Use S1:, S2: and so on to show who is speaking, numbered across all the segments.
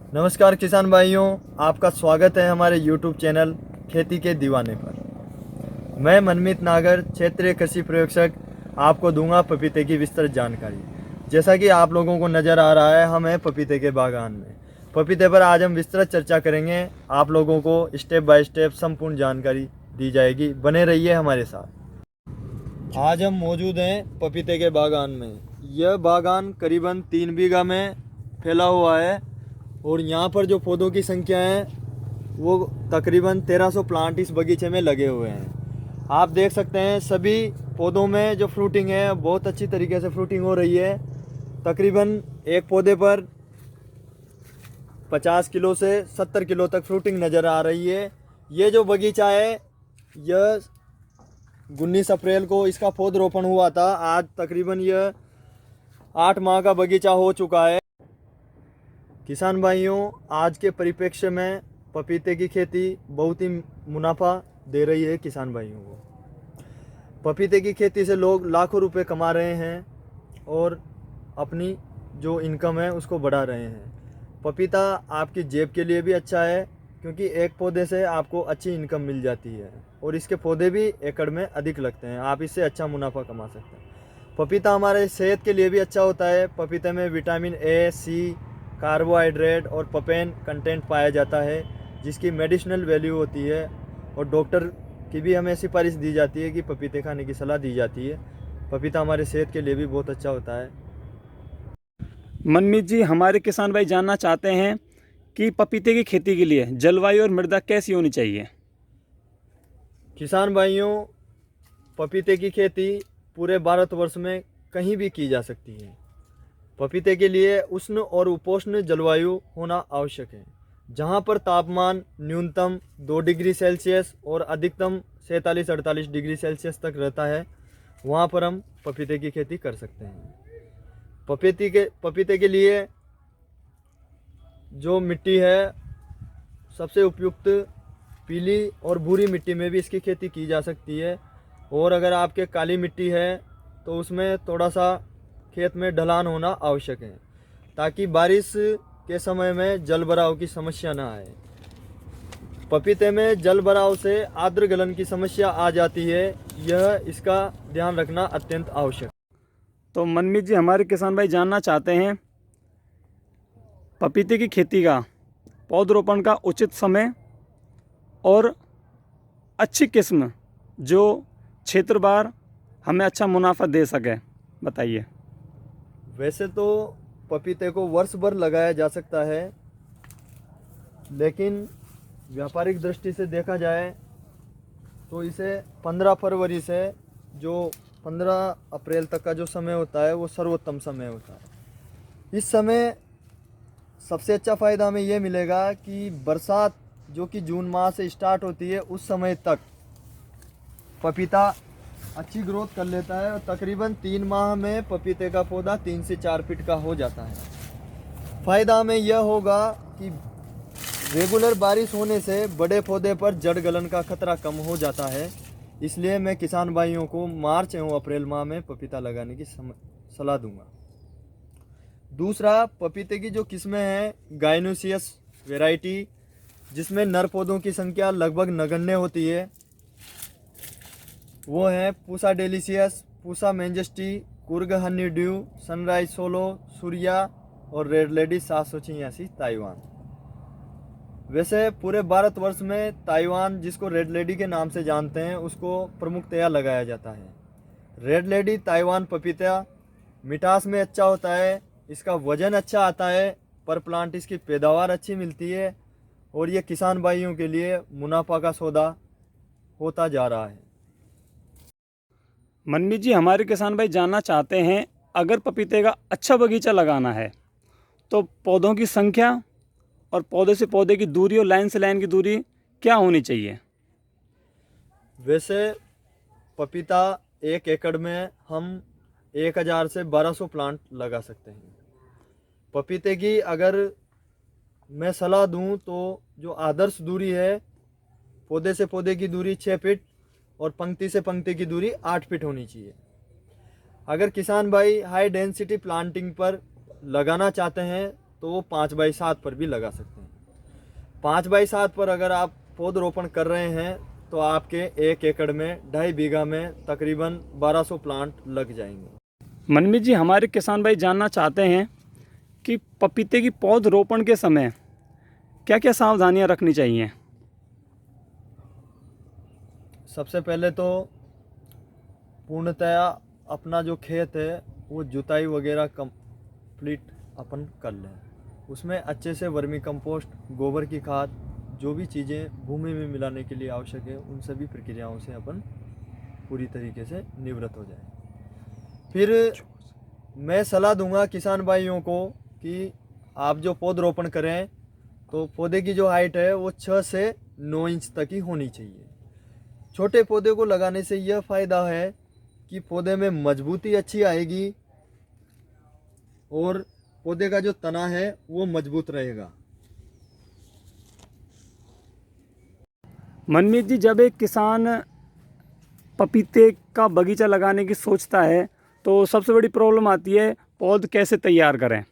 S1: नमस्कार किसान भाइयों, आपका स्वागत है हमारे YouTube चैनल खेती के दीवाने पर। मैं मनमीत नागर, क्षेत्रीय कृषि प्रयोगशक, आपको दूंगा पपीते की विस्तृत जानकारी। जैसा कि आप लोगों को नज़र आ रहा है, हम हैं पपीते के बागान में। पपीते पर आज हम विस्तृत चर्चा करेंगे। आप लोगों को स्टेप बाय स्टेप संपूर्ण जानकारी दी जाएगी। बने रहिए हमारे साथ। आज हम मौजूद हैं पपीते के बागान में। यह बागान करीबन 3 बीघा में फैला हुआ है और यहाँ पर जो पौधों की संख्या है वो तकरीबन 1300 प्लांट इस बगीचे में लगे हुए हैं। आप देख सकते हैं सभी पौधों में जो फ्रूटिंग है बहुत अच्छी तरीके से फ्रूटिंग हो रही है। तकरीबन एक पौधे पर 50 किलो से 70 किलो तक फ्रूटिंग नज़र आ रही है। ये जो बगीचा है यह 19 अप्रैल को इसका पौधरोपण हुआ था। आज तकरीबन यह 8 माह का बगीचा हो चुका है। किसान भाइयों, आज के परिप्रेक्ष्य में पपीते की खेती बहुत ही मुनाफा दे रही है किसान भाइयों को। पपीते की खेती से लोग लाखों रुपए कमा रहे हैं और अपनी जो इनकम है उसको बढ़ा रहे हैं। पपीता आपकी जेब के लिए भी अच्छा है क्योंकि एक पौधे से आपको अच्छी इनकम मिल जाती है और इसके पौधे भी एकड़ में अधिक लगते हैं। आप इससे अच्छा मुनाफा कमा सकते हैं। पपीता हमारे सेहत के लिए भी अच्छा होता है। पपीते में विटामिन ए, सी, कार्बोहाइड्रेट और पपेन कंटेंट पाया जाता है जिसकी मेडिसिनल वैल्यू होती है और डॉक्टर की भी हमें सिफारिश दी जाती है कि पपीते खाने की सलाह दी जाती है। पपीता हमारे सेहत के लिए भी बहुत अच्छा होता है।
S2: मनमीत जी, हमारे किसान भाई जानना चाहते हैं कि पपीते की खेती के लिए जलवायु और मृदा कैसी होनी चाहिए।
S1: किसान भाइयों, पपीते की खेती पूरे भारतवर्ष में कहीं भी की जा सकती है। पपीते के लिए उष्ण और उपोष्ण जलवायु होना आवश्यक है। जहाँ पर तापमान न्यूनतम 2 डिग्री सेल्सियस और अधिकतम 47-48 डिग्री सेल्सियस तक रहता है, वहाँ पर हम पपीते की खेती कर सकते हैं। पपीते के लिए जो मिट्टी है सबसे उपयुक्त पीली और भूरी मिट्टी में भी इसकी खेती की जा सकती है। और अगर आपके काली मिट्टी है तो उसमें थोड़ा सा खेत में ढलान होना आवश्यक है ताकि बारिश के समय में जल भराव की समस्या ना आए। पपीते में जल भराव से आर्द्र गलन की समस्या आ जाती है, यह इसका ध्यान रखना अत्यंत आवश्यक।
S2: तो मनमीत जी, हमारे किसान भाई जानना चाहते हैं पपीते की खेती का पौधरोपण का उचित समय और अच्छी किस्म जो क्षेत्रवार हमें अच्छा मुनाफा दे सके, बताइए।
S1: वैसे तो पपीते को वर्ष भर लगाया जा सकता है, लेकिन व्यापारिक दृष्टि से देखा जाए तो इसे 15 फरवरी से जो 15 अप्रैल तक का जो समय होता है वो सर्वोत्तम समय होता है। इस समय सबसे अच्छा फ़ायदा हमें ये मिलेगा कि बरसात जो कि जून माह से स्टार्ट होती है उस समय तक पपीता अच्छी ग्रोथ कर लेता है और तकरीबन 3 माह में पपीते का पौधा 3 से 4 फीट का हो जाता है। फ़ायदा हमें यह होगा कि रेगुलर बारिश होने से बड़े पौधे पर जड़ गलन का खतरा कम हो जाता है। इसलिए मैं किसान भाइयों को मार्च एवं अप्रैल माह में पपीता लगाने की सलाह दूंगा। दूसरा, पपीते की जो किस्में हैं गाइनोसियस वैरायटी, जिसमें नर पौधों की संख्या लगभग नगण्य होती है, वो है Pusa delicious, Pusa majesty, Coorg Honey due, sunrise solo, Surya और रेड लेडी 786 ताइवान। वैसे पूरे भारतवर्ष में ताइवान, जिसको रेड लेडी के नाम से जानते हैं, उसको प्रमुखतया लगाया जाता है। रेड लेडी ताइवान पपीता मिठास में अच्छा होता है, इसका वजन अच्छा आता है, पर प्लांट इसकी पैदावार अच्छी मिलती है और ये किसान भाइयों के लिए मुनाफा का सौदा होता जा रहा है।
S2: मनमीत जी, हमारे किसान भाई जानना चाहते हैं अगर पपीते का अच्छा बगीचा लगाना है तो पौधों की संख्या और पौधे से पौधे की दूरी और लाइन से लाइन की दूरी क्या होनी चाहिए।
S1: वैसे पपीता 1 एकड़ में हम 1000 से 1200 प्लांट लगा सकते हैं। पपीते की अगर मैं सलाह दूं तो जो आदर्श दूरी है, पौधे से पौधे की दूरी 6 फीट और पंक्ति से पंक्ति की दूरी 8 फीट होनी चाहिए। अगर किसान भाई हाई डेंसिटी प्लांटिंग पर लगाना चाहते हैं तो वो 5x7 पर भी लगा सकते हैं। 5x7 पर अगर आप पौधरोपण कर रहे हैं तो आपके 1 एकड़ में 2.5 बीघा में तकरीबन 1200 प्लांट लग जाएंगे।
S2: मनमीत जी, हमारे किसान भाई जानना चाहते हैं कि पपीते की पौधरोपण के समय क्या क्या सावधानियां रखनी चाहिए।
S1: सबसे पहले तो पूर्णतया अपना जो खेत है वो जुताई वगैरह कंप्लीट अपन कर लें। उसमें अच्छे से वर्मी कंपोस्ट, गोबर की खाद, जो भी चीज़ें भूमि में मिलाने के लिए आवश्यक है उन सभी प्रक्रियाओं से अपन पूरी तरीके से निवृत्त हो जाए। फिर मैं सलाह दूंगा किसान भाइयों को कि आप जो पौधरोपण करें तो पौधे की जो हाइट है वो 6 से 9 इंच तक ही होनी चाहिए। छोटे पौधे को लगाने से यह फ़ायदा है कि पौधे में मजबूती अच्छी आएगी और पौधे का जो तना है वो मजबूत रहेगा।
S2: मनमीत जी, जब एक किसान पपीते का बगीचा लगाने की सोचता है तो सबसे बड़ी प्रॉब्लम आती है पौध कैसे तैयार करें।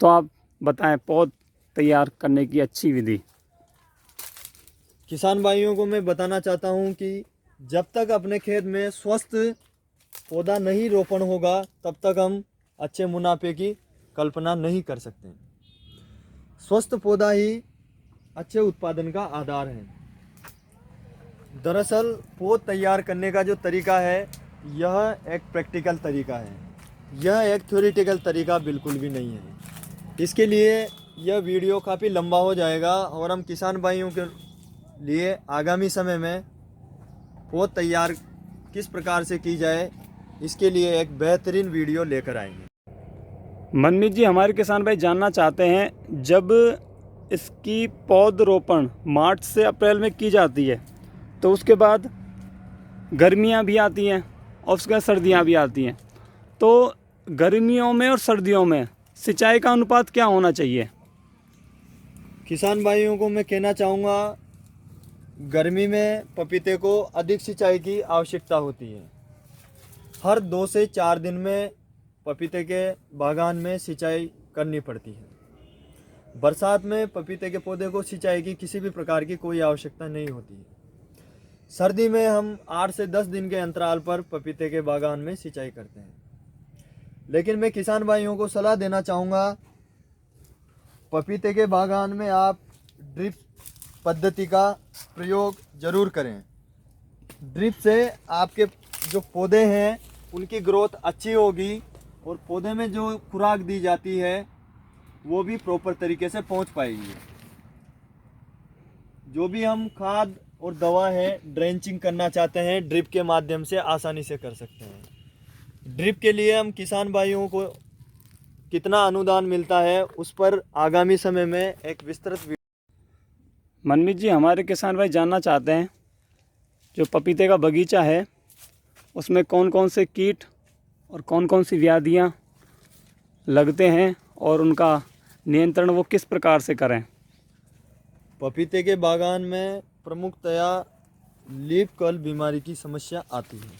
S2: तो आप बताएं पौध तैयार करने की अच्छी विधि।
S1: किसान भाइयों को मैं बताना चाहता हूं कि जब तक अपने खेत में स्वस्थ पौधा नहीं रोपण होगा तब तक हम अच्छे मुनाफे की कल्पना नहीं कर सकते। स्वस्थ पौधा ही अच्छे उत्पादन का आधार है। दरअसल पौध तैयार करने का जो तरीका है यह एक प्रैक्टिकल तरीका है, यह एक थ्योरेटिकल तरीका बिल्कुल भी नहीं है। इसके लिए यह वीडियो काफ़ी लंबा हो जाएगा और हम किसान भाइयों के लिए आगामी समय में पौध तैयार किस प्रकार से की जाए इसके लिए एक बेहतरीन वीडियो लेकर आएंगे।
S2: मनमीत जी, हमारे किसान भाई जानना चाहते हैं जब इसकी पौधरोपण मार्च से अप्रैल में की जाती है तो उसके बाद गर्मियां भी आती हैं और उसके बाद सर्दियां भी आती हैं, तो गर्मियों में और सर्दियों में सिंचाई का अनुपात क्या होना चाहिए।
S1: किसान भाइयों को मैं कहना चाहूँगा, गर्मी में पपीते को अधिक सिंचाई की आवश्यकता होती है। हर 2 से 4 दिन में पपीते के बागान में सिंचाई करनी पड़ती है। बरसात में पपीते के पौधे को सिंचाई की किसी भी प्रकार की कोई आवश्यकता नहीं होती है। सर्दी में हम 8 से 10 दिन के अंतराल पर पपीते के बागान में सिंचाई करते हैं। लेकिन मैं किसान भाइयों को सलाह देना चाहूँगा, पपीते के बागान में आप ड्रिप पद्धति का प्रयोग ज़रूर करें। ड्रिप से आपके जो पौधे हैं उनकी ग्रोथ अच्छी होगी और पौधे में जो खुराक दी जाती है वो भी प्रॉपर तरीके से पहुंच पाएगी। जो भी हम खाद और दवा है ड्रेंचिंग करना चाहते हैं ड्रिप के माध्यम से आसानी से कर सकते हैं। ड्रिप के लिए हम किसान भाइयों को कितना अनुदान मिलता है उस पर आगामी समय में एक विस्तृत
S2: मनमीत जी, हमारे किसान भाई जानना चाहते हैं जो पपीते का बगीचा है उसमें कौन कौन से कीट और कौन कौन सी व्याधियाँ लगते हैं और उनका नियंत्रण वो किस प्रकार से करें।
S1: पपीते के बागान में प्रमुखतया लीफ कर्ल बीमारी की समस्या आती है।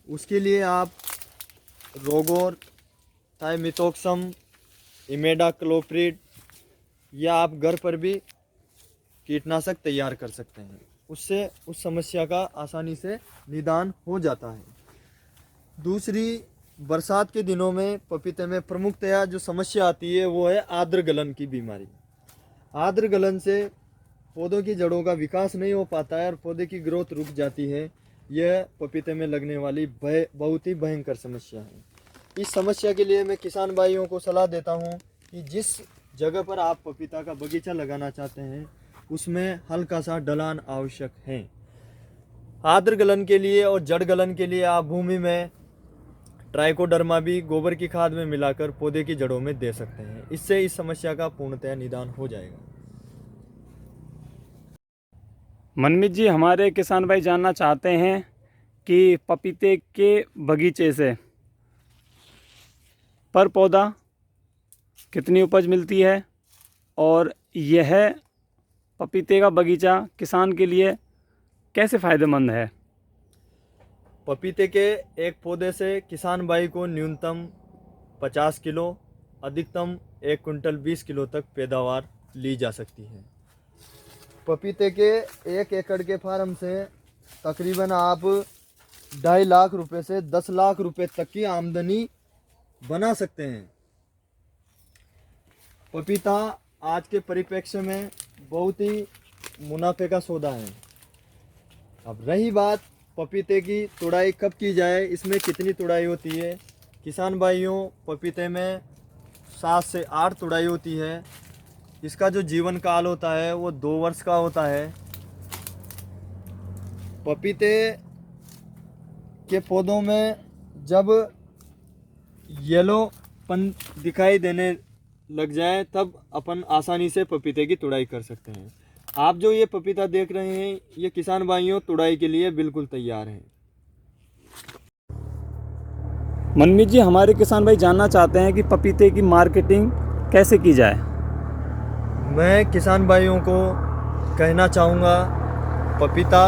S1: उसके लिए आप रोगोर, थाइमिथोक्सम, इमेडाक्लोप्रिड या आप घर पर भी कीटनाशक तैयार कर सकते हैं। उससे उस समस्या का आसानी से निदान हो जाता है। दूसरी, बरसात के दिनों में पपीते में प्रमुखतया जो समस्या आती है वो है आर्द्र गलन की बीमारी। आर्द्र गलन से पौधों की जड़ों का विकास नहीं हो पाता है और पौधे की ग्रोथ रुक जाती है। यह पपीते में लगने वाली बहुत ही भयंकर समस्या है। इस समस्या के लिए मैं किसान भाइयों को सलाह देता हूं कि जिस जगह पर आप पपीता का बगीचा लगाना चाहते हैं उसमें हल्का सा ढलान आवश्यक है। आर्द्र गलन के लिए और जड़ गलन के लिए आप भूमि में ट्राइकोडर्मा भी गोबर की खाद में मिलाकर पौधे की जड़ों में दे सकते हैं। इससे इस समस्या का पूर्णतः निदान हो जाएगा।
S2: मनमीत जी, हमारे किसान भाई जानना चाहते हैं कि पपीते के बगीचे से पर पौधा कितनी उपज मिलती है और यह पपीते का बगीचा किसान के लिए कैसे फ़ायदेमंद है।
S1: पपीते के एक पौधे से किसान भाई को न्यूनतम 50 किलो अधिकतम 1 कुंटल 20 किलो तक पैदावार ली जा सकती है। पपीते के 1 एकड़ के फार्म से तकरीबन आप 2.5 लाख रुपए से 10 लाख रुपए तक की आमदनी बना सकते हैं। पपीता आज के परिप्रेक्ष्य में बहुत ही मुनाफे का सौदा है। अब रही बात पपीते की तुड़ाई कब की जाए, इसमें कितनी तुड़ाई होती है। किसान भाइयों, पपीते में 7 से 8 तुड़ाई होती है। इसका जो जीवन काल होता है वो 2 वर्ष का होता है। पपीते के पौधों में जब येलोपन दिखाई देने लग जाए तब अपन आसानी से पपीते की तुड़ाई कर सकते हैं। आप जो ये पपीता देख रहे हैं ये किसान भाइयों तुड़ाई के लिए बिल्कुल तैयार हैं।
S2: मनमीत जी, हमारे किसान भाई जानना चाहते हैं कि पपीते की मार्केटिंग कैसे की जाए।
S1: मैं किसान भाइयों को कहना चाहूँगा, पपीता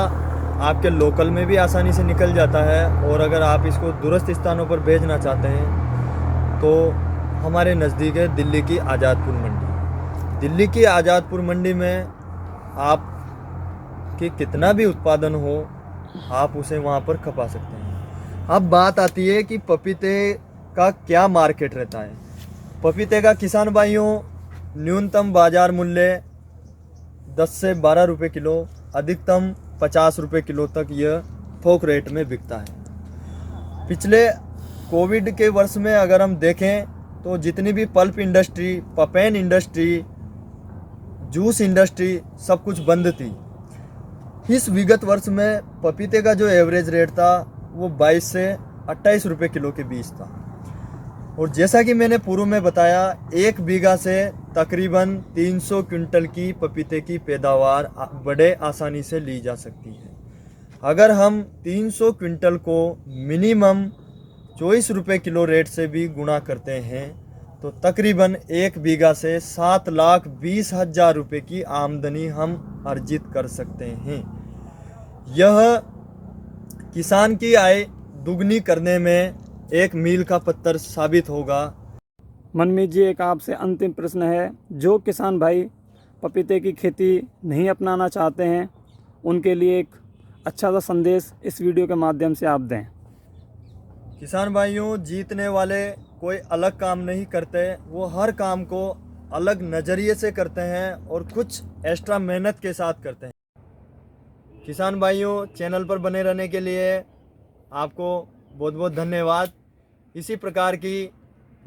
S1: आपके लोकल में भी आसानी से निकल जाता है और अगर आप इसको दूरस्थ स्थानों पर भेजना चाहते हैं तो हमारे नज़दीक है दिल्ली की आज़ादपुर मंडी। दिल्ली की आज़ादपुर मंडी में आप कि कितना भी उत्पादन हो आप उसे वहाँ पर खपा सकते हैं। अब बात आती है कि पपीते का क्या मार्केट रहता है। पपीते का किसान भाइयों न्यूनतम बाज़ार मूल्य 10 से 12 रुपये किलो, अधिकतम 50 रुपये किलो तक यह थोक रेट में बिकता है। पिछले कोविड के वर्ष में अगर हम देखें तो जितनी भी pulp industry, papain industry, juice industry सब कुछ बंद थी। इस विगत वर्ष में पपीते का जो एवरेज रेट था वो 22 से 28 रुपये किलो के बीच था। और जैसा कि मैंने पूर्व में बताया, 1 बीघा से तकरीबन 300 क्विंटल की पपीते की पैदावार बड़े आसानी से ली जा सकती है। अगर हम 300 क्विंटल को मिनिमम 24 रुपये किलो रेट से भी गुणा करते हैं तो तकरीबन 1 बीघा से 7,20,000 रुपये की आमदनी हम अर्जित कर सकते हैं। यह किसान की आय दुगनी करने में एक मील का पत्थर साबित होगा।
S2: मनमीत जी, एक आपसे अंतिम प्रश्न है। जो किसान भाई पपीते की खेती नहीं अपनाना चाहते हैं उनके लिए एक अच्छा सा संदेश इस वीडियो के माध्यम से आप दें।
S1: किसान भाइयों, जीतने वाले कोई अलग काम नहीं करते, वो हर काम को अलग नज़रिए से करते हैं और कुछ एक्स्ट्रा मेहनत के साथ करते हैं। किसान भाइयों, चैनल पर बने रहने के लिए आपको बहुत बहुत धन्यवाद। इसी प्रकार की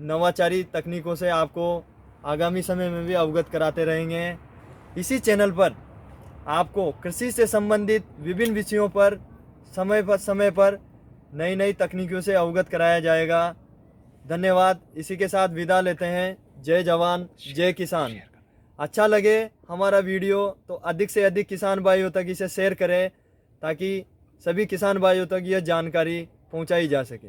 S1: नवाचारी तकनीकों से आपको आगामी समय में भी अवगत कराते रहेंगे। इसी चैनल पर आपको कृषि से संबंधित विभिन्न विषयों पर समय पर नई नई तकनीकों से अवगत कराया जाएगा। धन्यवाद। इसी के साथ विदा लेते हैं। जय जवान, जय किसान। अच्छा लगे हमारा वीडियो तो अधिक से अधिक किसान भाइयों तक इसे शेयर करें ताकि सभी किसान भाइयों तक यह जानकारी पहुंचाई जा सके।